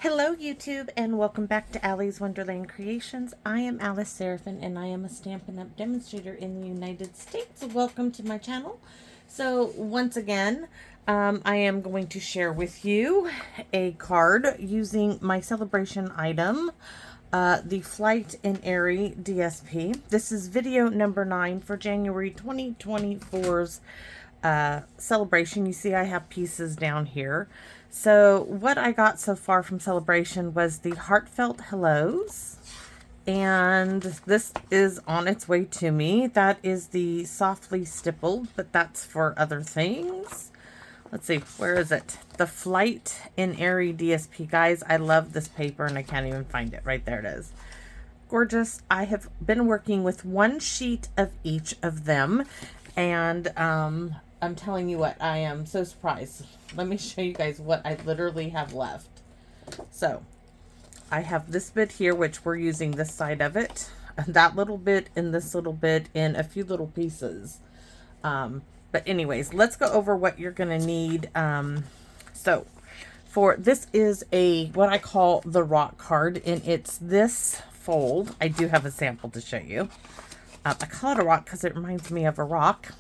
Hello YouTube and welcome back to Allie's Wonderland Creations. I am Alice Seraphin and I am a Stampin' Up! Demonstrator in the United States. Welcome to my channel. So once again, I am going to share with you a card using my Sale-a-bration item, the Flight in Airy DSP. This is video number 9 for January 2024's Sale-a-bration. You see I have pieces down here. So what I got so far from Sale-a-bration was the heartfelt hellos, and this is on its way to me. That is the softly stippled, but that's for other things. Let's see, where is it? The Flight in Airy DSP. Guys, I love this paper and I can't even find it. Right there it is. Gorgeous. I have been working with one sheet of each of them, and I'm telling you what, I am so surprised. Let me show you guys what I literally have left. So, I have this bit here, which we're using this side of it, and that little bit, and this little bit, and a few little pieces. But anyways, let's go over what you're going to need. So, for this is what I call the rock card, and it's this fold. I do have a sample to show you. I call it a rock because it reminds me of a rock.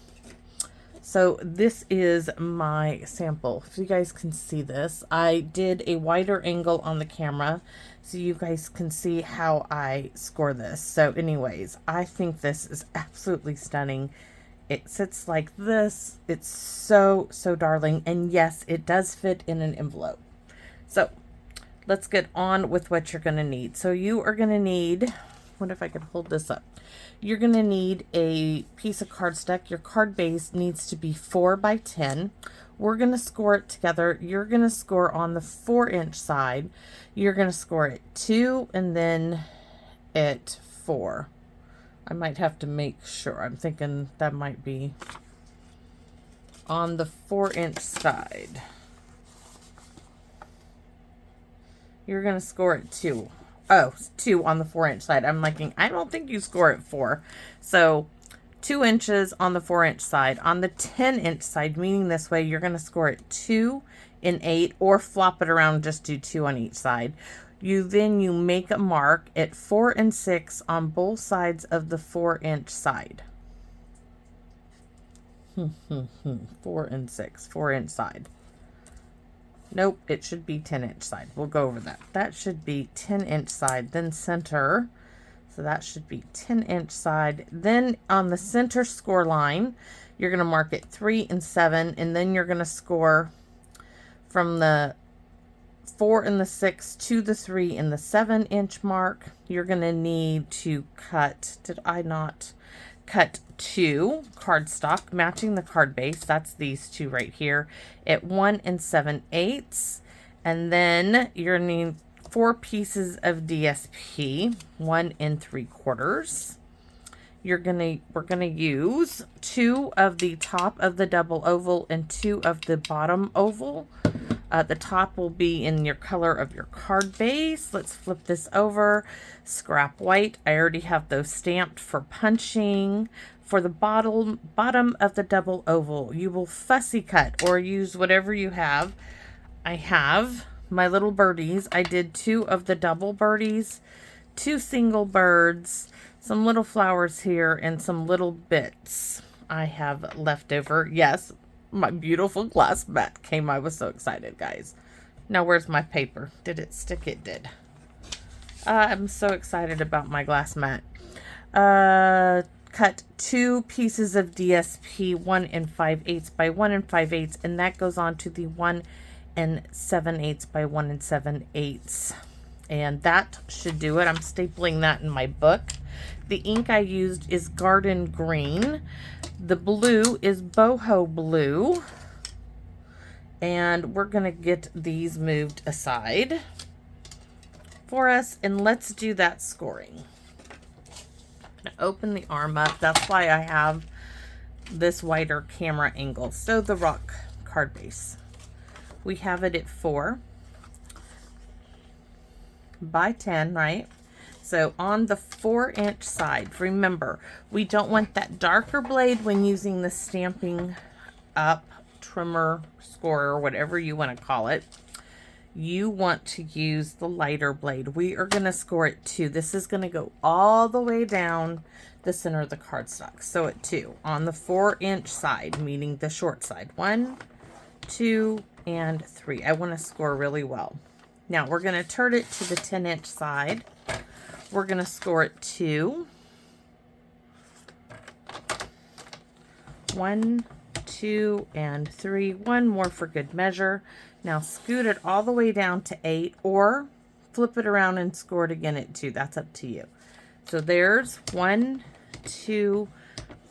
So this is my sample. If you guys can see this, I did a wider angle on the camera so you guys can see how I score this. So anyways, I think this is absolutely stunning. It sits like this. It's so darling. And yes, it does fit in an envelope. So let's get on with what you're going to need. So you are going to need, what if I could hold this up? You're going to need a piece of cardstock. Your card base needs to be 4 by 10. We're going to score it together. You're going to score on the 4-inch side. You're going to score at 2 and then at 4. I might have to make sure. I'm thinking that might be on the 4-inch side. You're going to score at 2. Oh, 2 on the 4-inch side. I'm liking, I don't think you score at 4. So 2 inches on the 4-inch side. On the 10-inch side, meaning this way, you're going to score at 2 and 8, or flop it around, just do 2 on each side. Then you make a mark at 4 and 6 on both sides of the 4-inch side. 4 and 6, 4-inch side. Nope, it should be 10-inch side. We'll go over that. That should be 10-inch side, then center. So that should be 10-inch side. Then on the center score line, you're going to mark it 3 and 7, and then you're going to score from the 4 and the 6 to the 3 and the 7-inch mark. You're going to need to cut, did I not cut 2 cardstock matching the card base? That's these 2 right here at 1 and 7/8, and then you're going to need 4 pieces of DSP, 1 and 3/4. We're gonna use 2 of the top of the double oval and 2 of the bottom oval. The top will be in your color of your card base. Let's flip this over. Scrap white. I already have those stamped for punching. For the bottom of the double oval, you will fussy cut or use whatever you have. I have my little birdies. I did 2 of the double birdies, 2 single birds, some little flowers here, and some little bits I have left over. Yes, my beautiful glass mat came. I was so excited, guys. Now, where's my paper? Did it stick? It did. I'm so excited about my glass mat. Cut 2 pieces of DSP, 1 and 5/8 by 1 and 5/8, and that goes on to the 1 and 7/8 by 1 and 7/8. And that should do it. I'm stapling that in my book. The ink I used is Garden Green. The blue is Boho Blue. And we're going to get these moved aside for us. And let's do that scoring. I'm going to open the arm up. That's why I have this wider camera angle. So the rock card base, we have it at 4 by 10, right? So on the 4-inch side, remember, we don't want that darker blade when using the Stampin' Up trimmer, scorer, whatever you want to call it. you want to use the lighter blade. We are going to score at 2. This is going to go all the way down the center of the cardstock. So at 2 on the 4-inch side, meaning the short side. 1, 2, and 3. I want to score really well. Now we're going to turn it to the 10-inch side. We're going to score at 2. 1, 2, and 3. One more for good measure. Now scoot it all the way down to 8, or flip it around and score it again at 2. That's up to you. So there's 1, 2,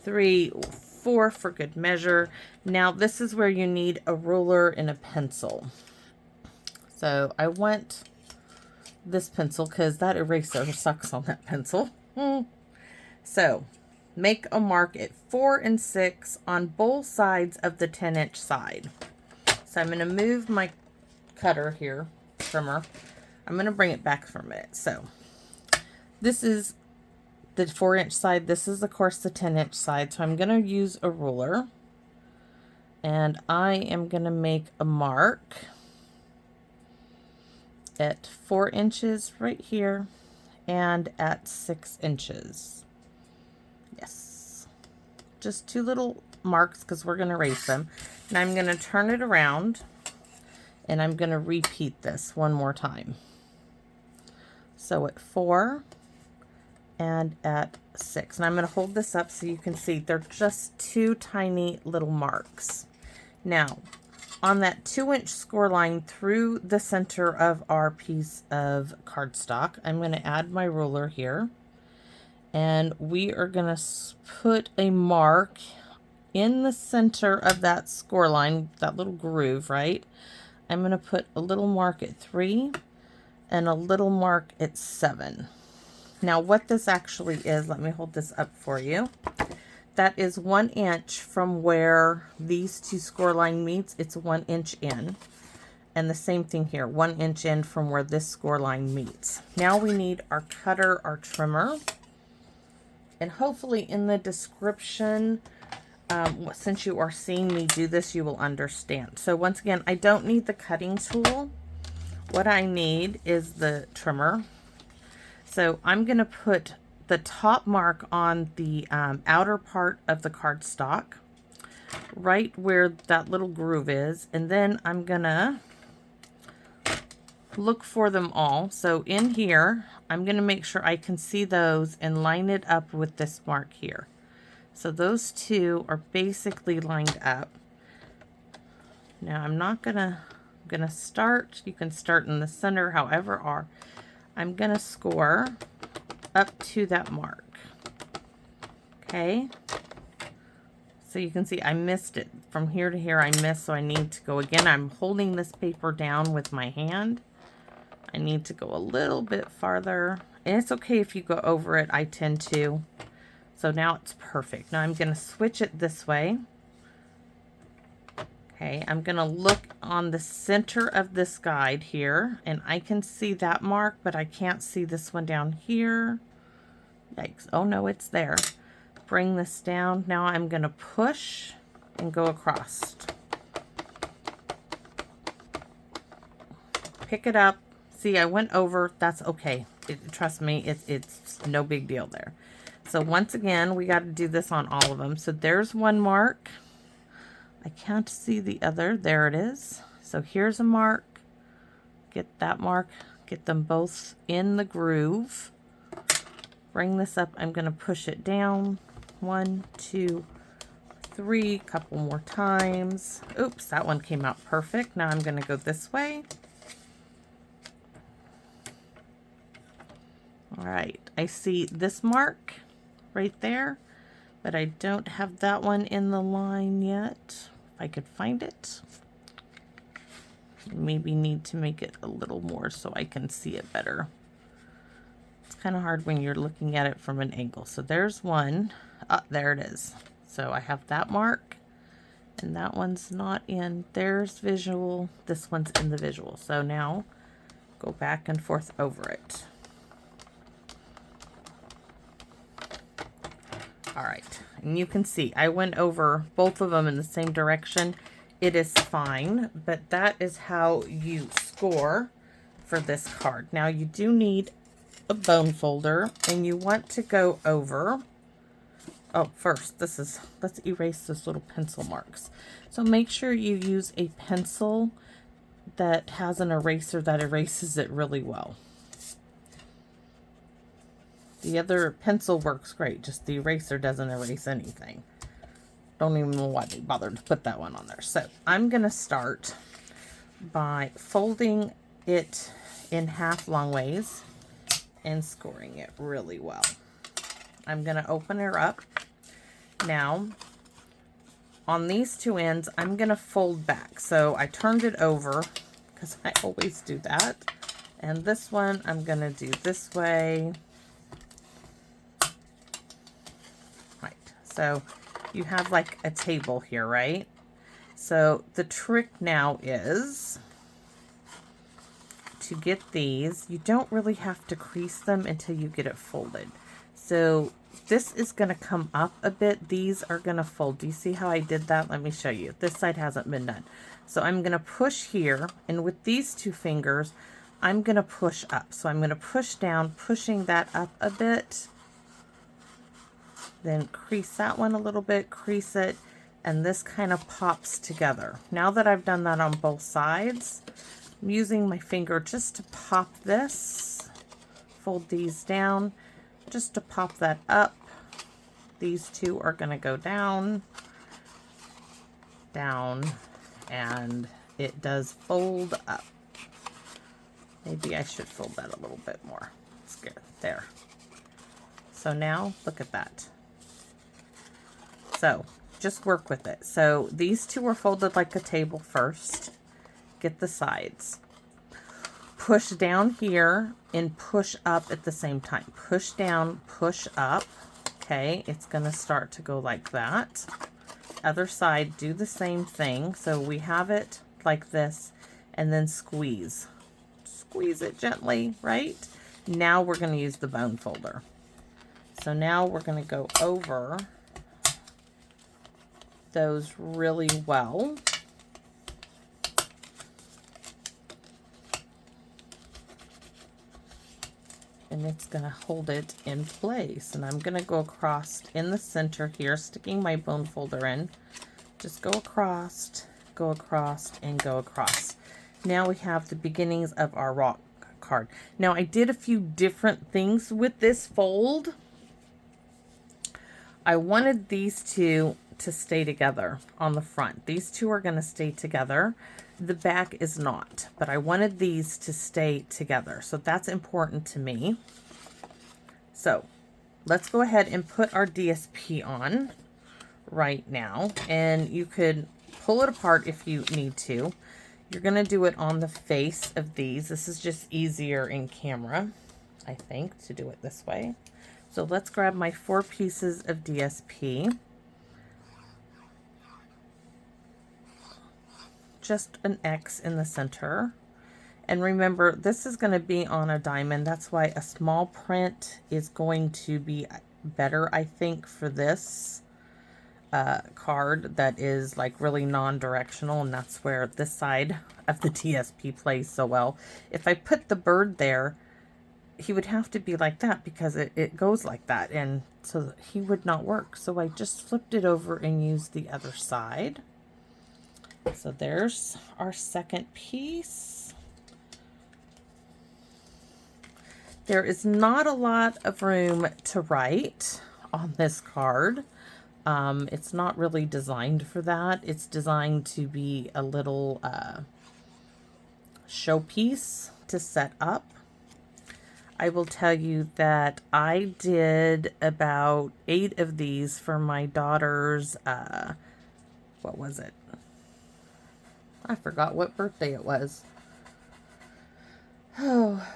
3, 4 for good measure. Now this is where you need a ruler and a pencil. So I want this pencil because that eraser sucks on that pencil. So make a mark at 4 and 6 on both sides of the 10-inch side. So I'm going to move my cutter here, trimmer. I'm going to bring it back for a minute. So this is the 4-inch side. This is, of course, the 10-inch side. So I'm going to use a ruler. And I am going to make a mark at 4 inches right here and at 6 inches. Yes. Just 2 little marks because we're going to erase them. Now I'm going to turn it around and I'm going to repeat this one more time. So at 4 and at 6. And I'm going to hold this up so you can see they're just 2 tiny little marks. Now, on that 2-inch score line through the center of our piece of cardstock, I'm going to add my ruler here. And we are going to put a mark in the center of that score line, that little groove, right? I'm going to put a little mark at 3 and a little mark at 7. Now what this actually is, let me hold this up for you. That is 1 inch from where these 2 score line meets. It's 1 inch in. And the same thing here, 1 inch in from where this score line meets. Now we need our cutter, our trimmer. And hopefully in the description, since you are seeing me do this, you will understand. So once again, I don't need the cutting tool. What I need is the trimmer. So I'm going to put the top mark on the outer part of the cardstock, right where that little groove is. And then I'm going to look for them all. So in here, I'm going to make sure I can see those and line it up with this mark here. So those 2 are basically lined up. Now I'm not gonna start, you can start in the center, however I'm gonna score up to that mark. Okay. So you can see I missed it. From here to here I missed, so I need to go again. I'm holding this paper down with my hand. I need to go a little bit farther. And it's okay if you go over it, I tend to. So now it's perfect. Now I'm going to switch it this way. Okay, I'm going to look on the center of this guide here, and I can see that mark, but I can't see this one down here. Yikes. Oh no, it's there. Bring this down. Now I'm going to push and go across. Pick it up. See, I went over. That's okay. Trust me, it's no big deal there. So once again, we got to do this on all of them. So there's one mark. I can't see the other. There it is. So here's a mark. Get that mark. Get them both in the groove. Bring this up. I'm going to push it down. 1, 2, 3. Couple more times. Oops, that one came out perfect. Now I'm going to go this way. All right. I see this mark right there, but I don't have that one in the line yet. If I could find it. Maybe need to make it a little more so I can see it better. It's kind of hard when you're looking at it from an angle. So there's one. There it is. So I have that mark, and that one's not in. There's visual. This one's in the visual. So now go back and forth over it. All right, and you can see I went over both of them in the same direction. It is fine, but that is how you score for this card. Now you do need a bone folder, and you want to go over, oh, first, let's erase those little pencil marks. So make sure you use a pencil that has an eraser that erases it really well. The other pencil works great, just the eraser doesn't erase anything. Don't even know why they bothered to put that one on there. So I'm going to start by folding it in half long ways and scoring it really well. I'm going to open her up. Now, on these two ends, I'm going to fold back. So I turned it over because I always do that. And this one, I'm going to do this way. Right. So you have like a table here, right? So the trick now is to get these, you don't really have to crease them until you get it folded. So this is going to come up a bit. These are going to fold. Do you see how I did that? Let me show you. This side hasn't been done. So I'm going to push here, and with these two fingers, I'm going to push up. So I'm going to push down, pushing that up a bit. Then crease that one a little bit, crease it, and this kind of pops together. Now that I've done that on both sides, I'm using my finger just to pop this, fold these down, just to pop that up. These two are going to go down, down, and it does fold up. Maybe I should fold that a little bit more. It's good. There. So now, look at that. So, just work with it. So, these two are folded like a table first. Get the sides. Push down here and push up at the same time. Push down, push up. Okay, it's going to start to go like that. Other side, do the same thing. So we have it like this, and then squeeze. Squeeze it gently, right? Now we're going to use the bone folder. So now we're going to go over those really well. And it's going to hold it in place. And I'm going to go across in the center here, sticking my bone folder in. Just go across, and go across. Now we have the beginnings of our rock card. Now I did a few different things with this fold. I wanted these two to stay together on the front. These two are going to stay together. The back is not, but I wanted these to stay together. So that's important to me. So let's go ahead and put our DSP on right now. And you could pull it apart if you need to. You're going to do it on the face of these. This is just easier in camera, I think, to do it this way. So let's grab my 4 pieces of DSP. Just an X in the center. And remember, this is going to be on a diamond. That's why a small print is going to be better, I think, for this card that is like really non-directional, and that's where this side of the DSP plays so well. If I put the bird there, he would have to be like that because it goes like that, and so he would not work. So I just flipped it over and used the other side. So there's our second piece. There is not a lot of room to write on this card. It's not really designed for that. It's designed to be a little showpiece to set up. I will tell you that I did about 8 of these for my daughter's, what was it? I forgot what birthday it was. Oh,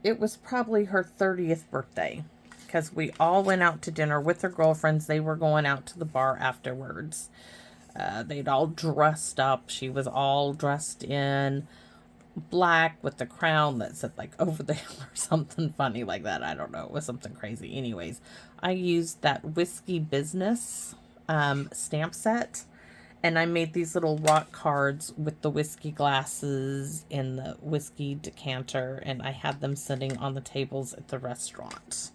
it was probably her 30th birthday, because we all went out to dinner with her girlfriends. They were going out to the bar afterwards. They'd all dressed up. She was all dressed in black with the crown that said like over there or something funny like that. I don't know. It was something crazy. Anyways, I used that Whiskey Business stamp set, And I made these little rock cards with the whiskey glasses and the whiskey decanter, and I had them sitting on the tables at the restaurant.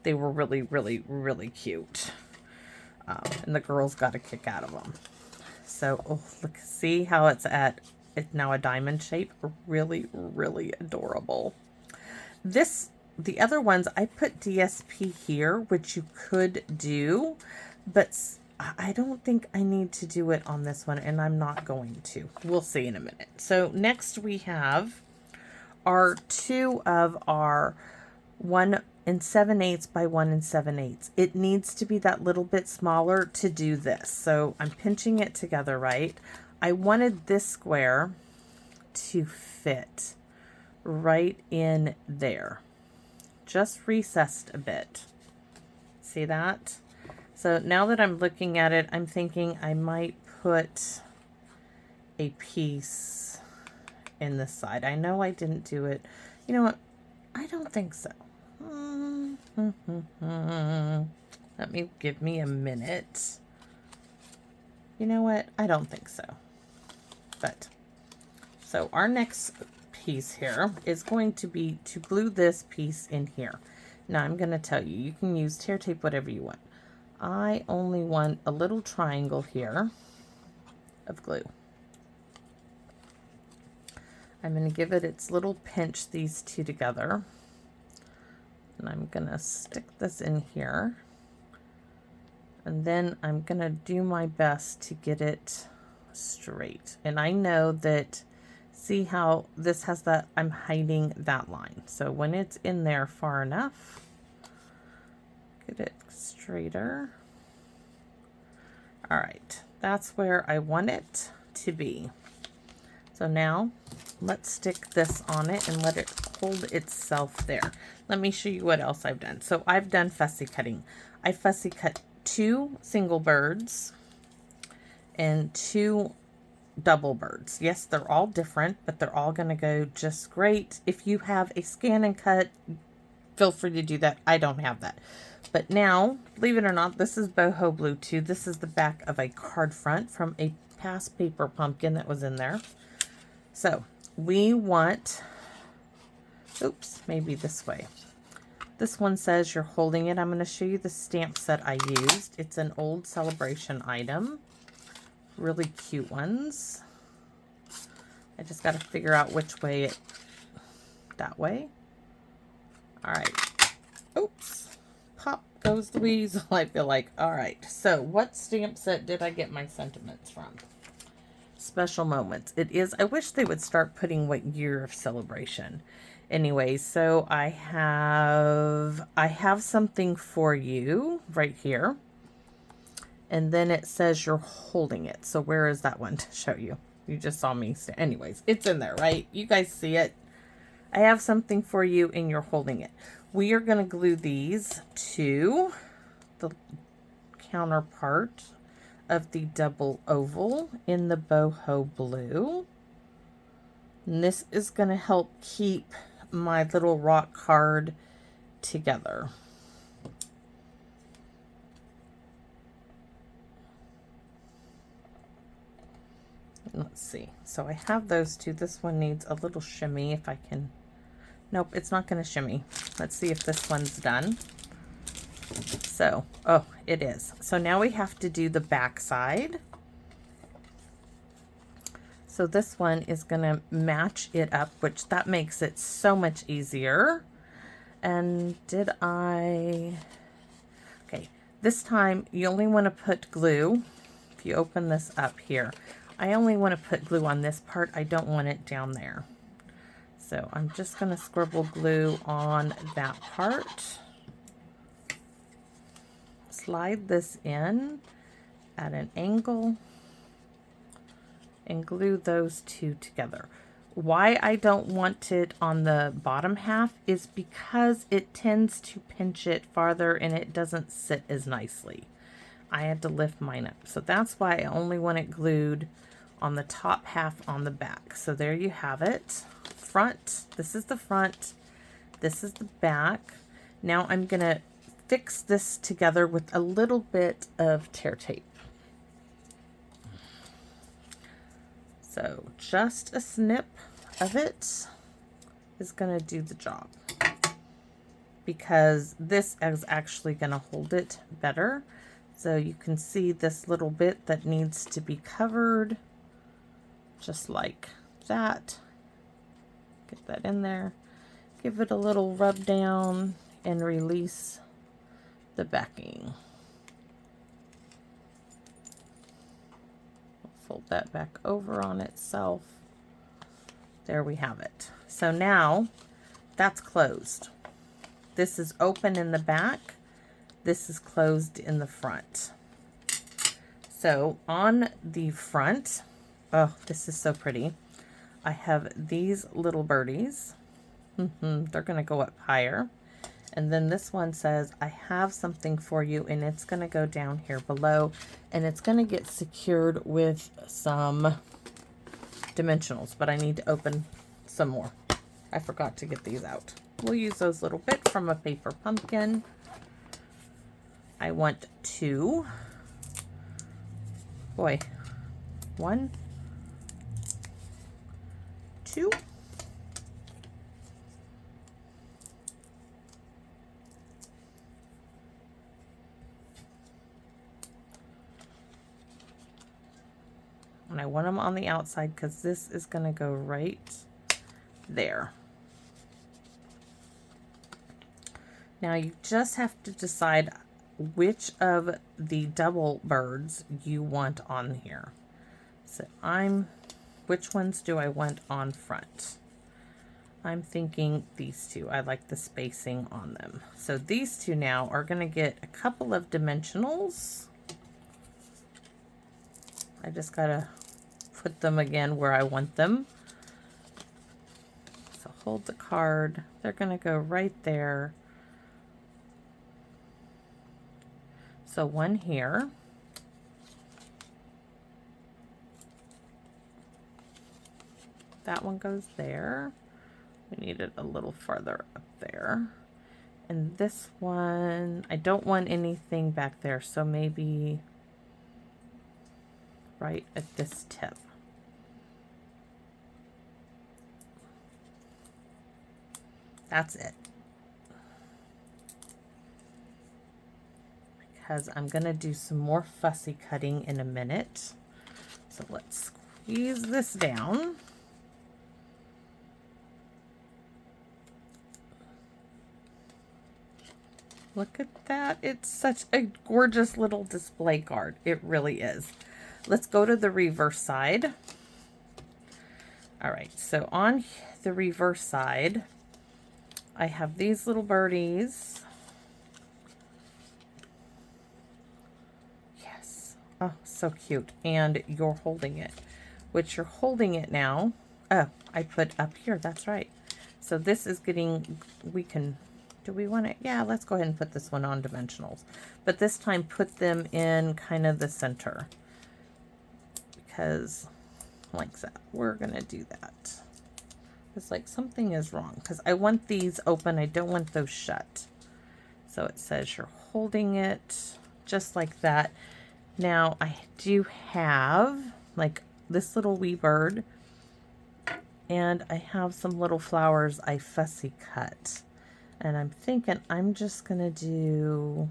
They were really, really, really cute. And the girls got a kick out of them. So, oh, look, see how it's now a diamond shape? Really, really adorable. The other ones, I put DSP here, which you could do, but I don't think I need to do it on this one, and I'm not going to. We'll see in a minute. So next we have our 2 of our 1 7/8 by 1 7/8. It needs to be that little bit smaller to do this. So I'm pinching it together, right? I wanted this square to fit right in there. Just recessed a bit. See that? So now that I'm looking at it, I'm thinking I might put a piece in this side. I know I didn't do it. You know what? I don't think so. Give me a minute. You know what? I don't think so. But, so our next piece here is going to be to glue this piece in here. Now I'm going to tell you, you can use tear tape, whatever you want. I only want a little triangle here of glue. I'm going to give it its little pinch, these two together. And I'm going to stick this in here. And then I'm going to do my best to get it straight. And I know that, see how this has that, I'm hiding that line. So when it's in there far enough, get it straighter. All right, that's where I want it to be. So now let's stick this on it and let it hold itself there. Let me show you what else I've done. So I've done fussy cutting. I fussy cut 2 single birds and 2 double birds. Yes, they're all different, but they're all going to go just great. If you have a scan and cut, feel free to do that. I don't have that. But now, believe it or not, this is boho blue too. This is the back of a card front from a past paper pumpkin that was in there. So we want, oops, maybe this way. This one says you're holding it. I'm going to show you the stamp set I used. It's an old Sale-a-bration item. Really cute ones. I just got to figure out which way it, that way. All right. Oops. Pop goes the weasel, I feel like. All right. So what stamp set did I get my sentiments from? Special Moments. It is, I wish they would start putting what year of celebration. Anyway, so I have something for you right here. And then it says you're holding it. So where is that one to show you? You just saw me. Anyways, it's in there, right? You guys see it? I have something for you and you're holding it. We are going to glue these to the counterpart of the double oval in the boho blue. And this is going to help keep my little rock card together. Let's see. So I have those two. This one needs a little shimmy if I can. Nope, it's not going to shimmy. Let's see if this one's done. So, oh, it is. So now we have to do the back side. So this one is going to match it up, which that makes it so much easier. And did I... Okay, this time you only want to put glue. If you open this up here, I only want to put glue on this part. I don't want it down there. So I'm just going to scribble glue on that part. Slide this in at an angle and glue those two together. Why I don't want it on the bottom half is because it tends to pinch it farther and it doesn't sit as nicely. I had to lift mine up. So that's why I only want it glued on the top half on the back. So there you have it. Front, this is the front, this is the back. Now I'm going to fix this together with a little bit of tear tape. So just a snip of it is going to do the job, because this is actually going to hold it better. So you can see this little bit that needs to be covered, just like that. Get that in there, give it a little rub down, and release the backing. Fold that back over on itself. There we have it. So now that's closed. This is open in the back. This is closed in the front. So on the front, oh, this is so pretty. I have these little birdies. They're going to go up higher. And then this one says, I have something for you, and it's going to go down here below, and it's going to get secured with some dimensionals, but I need to open some more. I forgot to get these out. We'll use those little bit from a paper pumpkin. I want 2. Boy, 1, 2. And I want them on the outside because this is going to go right there. Now you just have to decide which of the double birds you want on here. So which ones do I want on front? I'm thinking these two. I like the spacing on them. So these two now are going to get a couple of dimensionals. I just got to put them again where I want them. So hold the card. They're going to go right there. So one here. That one goes there. We need it a little farther up there. And this one, I don't want anything back there, so maybe right at this tip. That's it. Because I'm going to do some more fussy cutting in a minute. So let's squeeze this down. Look at that. It's such a gorgeous little display card. It really is. Let's go to the reverse side. All right, so on the reverse side, I have these little birdies. Yes. Oh, so cute. And you're holding it, which you're holding it now. Oh, I put up here. That's right. So this is getting, do we want it? Yeah, let's go ahead and put this one on dimensionals. But this time put them in kind of the center. Because like that, we're going to do that. It's like something is wrong because I want these open. I don't want those shut. So it says you're holding it just like that. Now I do have like this little wee bird, and I have some little flowers I fussy cut. And I'm thinking I'm just going to do,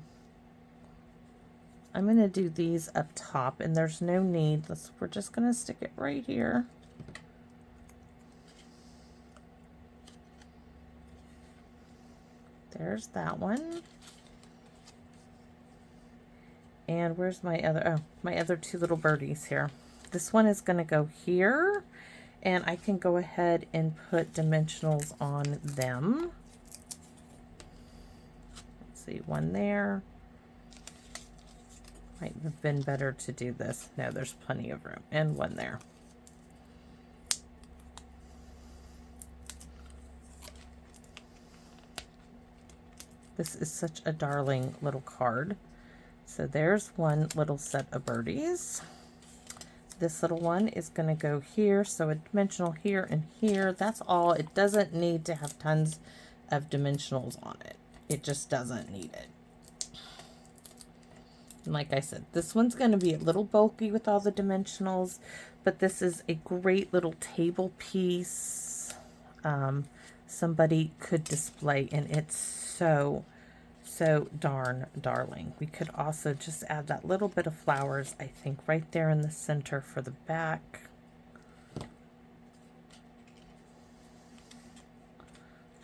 these up top, and there's no need. We're just going to stick it right here. There's that one. And where's my other, oh, my other 2 little birdies here. This one is going to go here, and I can go ahead and put dimensionals on them. Let's see, one there. Might have been better to do this. No, there's plenty of room. And one there. This is such a darling little card. So there's one little set of birdies. This little one is going to go here. So a dimensional here and here. That's all. It doesn't need to have tons of dimensionals on it. It just doesn't need it. And like I said, this one's going to be a little bulky with all the dimensionals, but this is a great little table piece. Somebody could display, and it's so darn darling. We could also just add that little bit of flowers, I think, right there in the center for the back.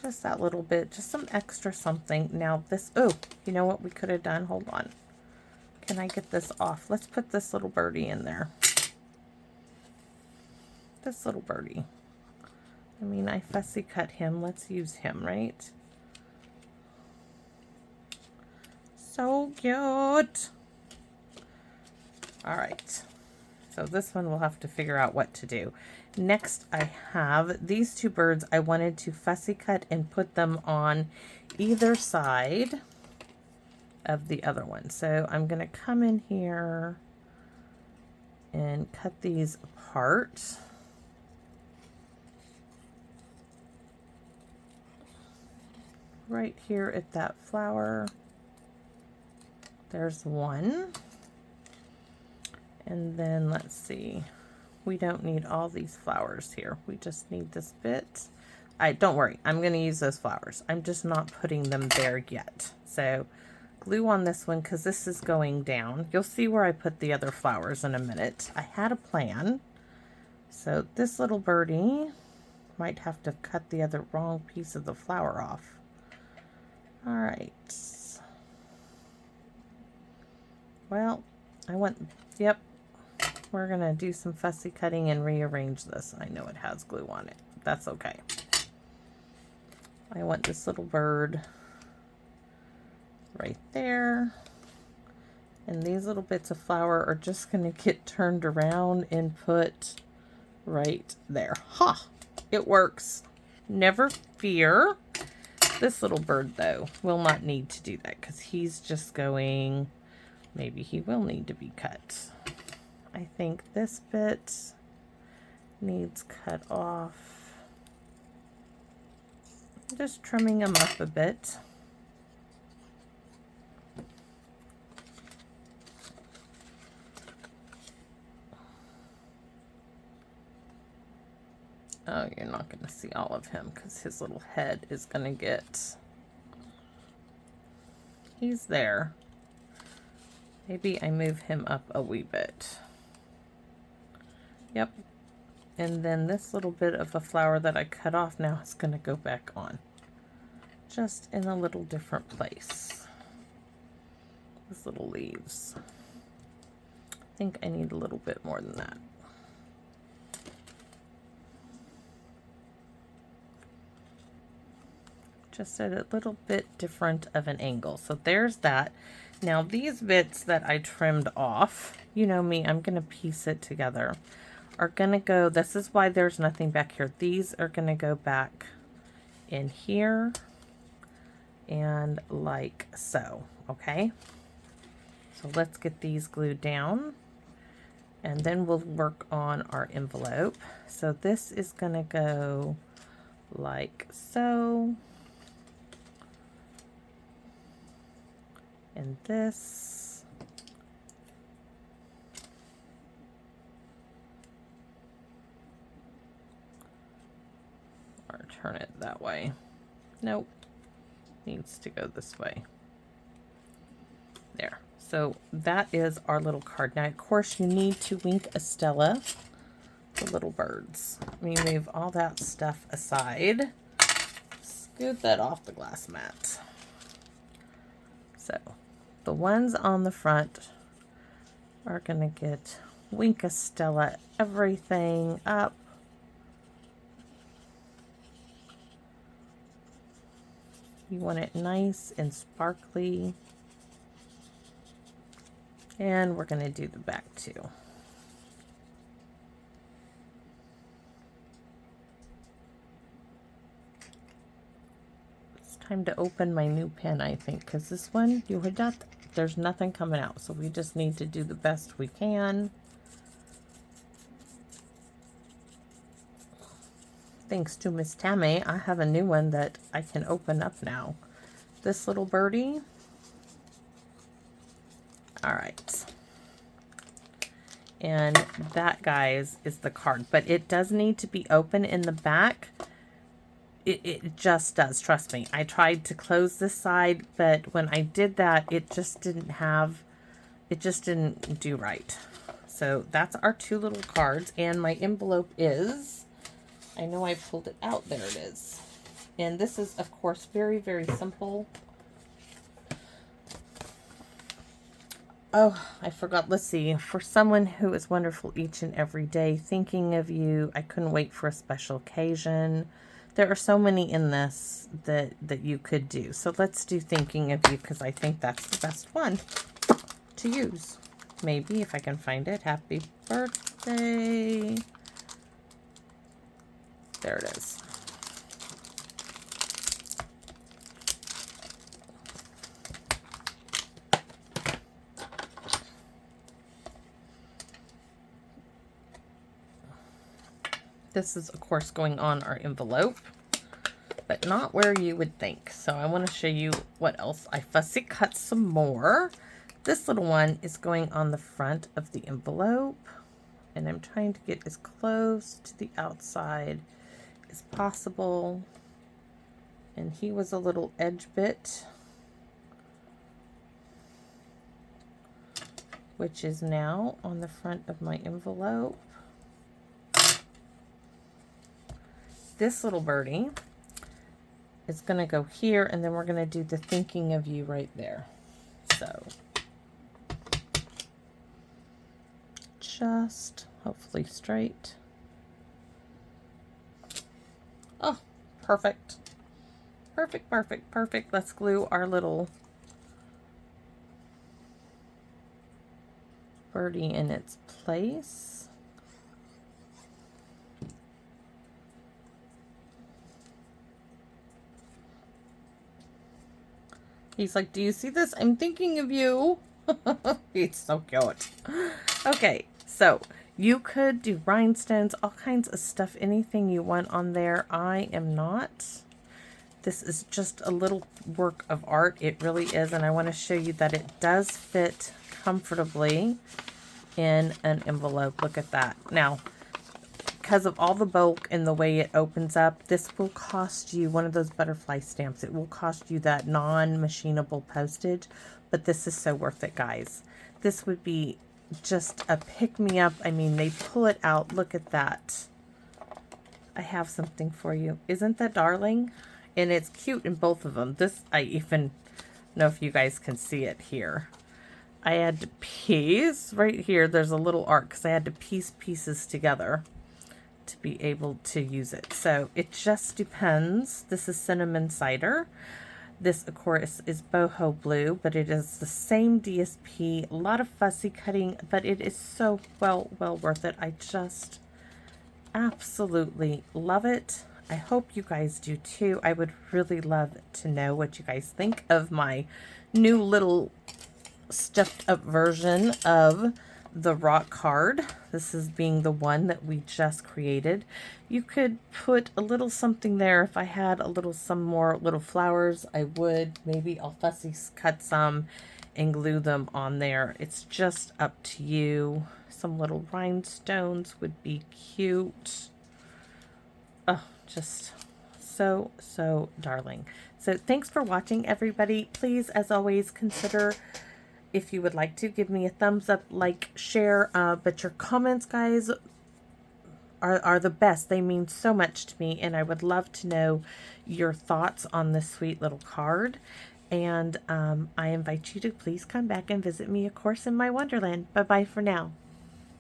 Just that little bit, just some extra something. Now this, oh, you know what we could have done? Hold on. Can I get this off? Let's put this little birdie in there. This little birdie. I mean, I fussy cut him. Let's use him, right? So cute. All right. So this one we'll have to figure out what to do. Next, I have these two birds. I wanted to fussy cut and put them on either side of the other one. So I'm going to come in here and cut these apart. Right here at that flower. There's one. And then let's see. We don't need all these flowers here. We just need this bit. Don't worry, I'm going to use those flowers. I'm just not putting them there yet. So glue on this one because this is going down. You'll see where I put the other flowers in a minute. I had a plan. So this little birdie might have to cut the other wrong piece of the flower off. All right. Well, yep. We're going to do some fussy cutting and rearrange this. I know it has glue on it. That's okay. I want this little bird right there. And these little bits of flower are just going to get turned around and put right there. Ha! It works. Never fear. This little bird, though, will not need to do that because he's just going... Maybe he will need to be cut. I think this bit needs cut off. Just trimming them up a bit. Oh, you're not going to see all of him because his little head is going to get... He's there. Maybe I move him up a wee bit. Yep. And then this little bit of a flower that I cut off now is going to go back on. Just in a little different place. These little leaves. I think I need a little bit more than that. Just at a little bit different of an angle. So there's that. Now these bits that I trimmed off, you know me, I'm going to piece it together, are going to go, this is why there's nothing back here. These are going to go back in here and like so, okay? So let's get these glued down and then we'll work on our envelope. So this is going to go like so. And this, or turn it that way. Nope, needs to go this way. There. So that is our little card. Now, of course, you need to wink a Stella, the little birds. We move all that stuff aside. Scoot that off the glass mat. So the ones on the front are going to get wink a Stella everything up. You want it nice and sparkly. And we're going to do the back too. It's time to open my new pen, I think, because this one, you heard that? There's nothing coming out, so we just need to do the best we can. Thanks to Miss Tammy, I have a new one that I can open up now. This little birdie. All right. And that, guys, is the card. But it does need to be open in the back. It just does. Trust me. I tried to close this side, but when I did that, it just didn't do right. So that's our 2 little cards. And my envelope is, I know I pulled it out. There it is. And this is, of course, very, very simple. Oh, I forgot. Let's see. For someone who is wonderful each and every day, thinking of you. I couldn't wait for a special occasion. There are so many in this that you could do. So let's do thinking of you, because I think that's the best one to use. Maybe if I can find it. Happy birthday. There it is. This is, of course, going on our envelope, but not where you would think. So I want to show you what else. I fussy cut some more. This little one is going on the front of the envelope, and I'm trying to get as close to the outside as possible. And he was a little edge bit, which is now on the front of my envelope. This little birdie is going to go here, and then we're going to do the thinking of you right there. So just hopefully straight. Oh, perfect. Perfect, perfect, perfect. Let's glue our little birdie in its place. He's like, do you see this? I'm thinking of you. It's so cute. Okay, so you could do rhinestones, all kinds of stuff, anything you want on there. I am not. This is just a little work of art. It really is, and I want to show you that it does fit comfortably in an envelope. Look at that. Now, because of all the bulk and the way it opens up, this will cost you one of those butterfly stamps. It will cost you that non-machinable postage, but this is so worth it, guys. This would be just a pick-me-up. I mean, they pull it out. Look at that. I have something for you. Isn't that darling? And it's cute in both of them. This, I even know if you guys can see it here. I had to piece, right here, there's a little arc, because I had to piece pieces together to be able to use it. So it just depends. This is cinnamon cider. This, of course, is boho blue, but it is the same DSP. A lot of fussy cutting, but it is so well worth it. I just absolutely love it. I hope you guys do too. I would really love to know what you guys think of my new little stuffed up version of the rock card. This is being the one that we just created. You could put a little something there. If I had some more little flowers, I would. Maybe I'll fussy cut some and glue them on there. It's just up to you. Some little rhinestones would be cute. Oh, just so darling. So thanks for watching, everybody. Please, as always, consider, if you would like to, give me a thumbs up, like, share, but your comments, guys, are the best. They mean so much to me, and I would love to know your thoughts on this sweet little card. And I invite you to please come back and visit me, of course, in my Wonderland. Bye-bye for now.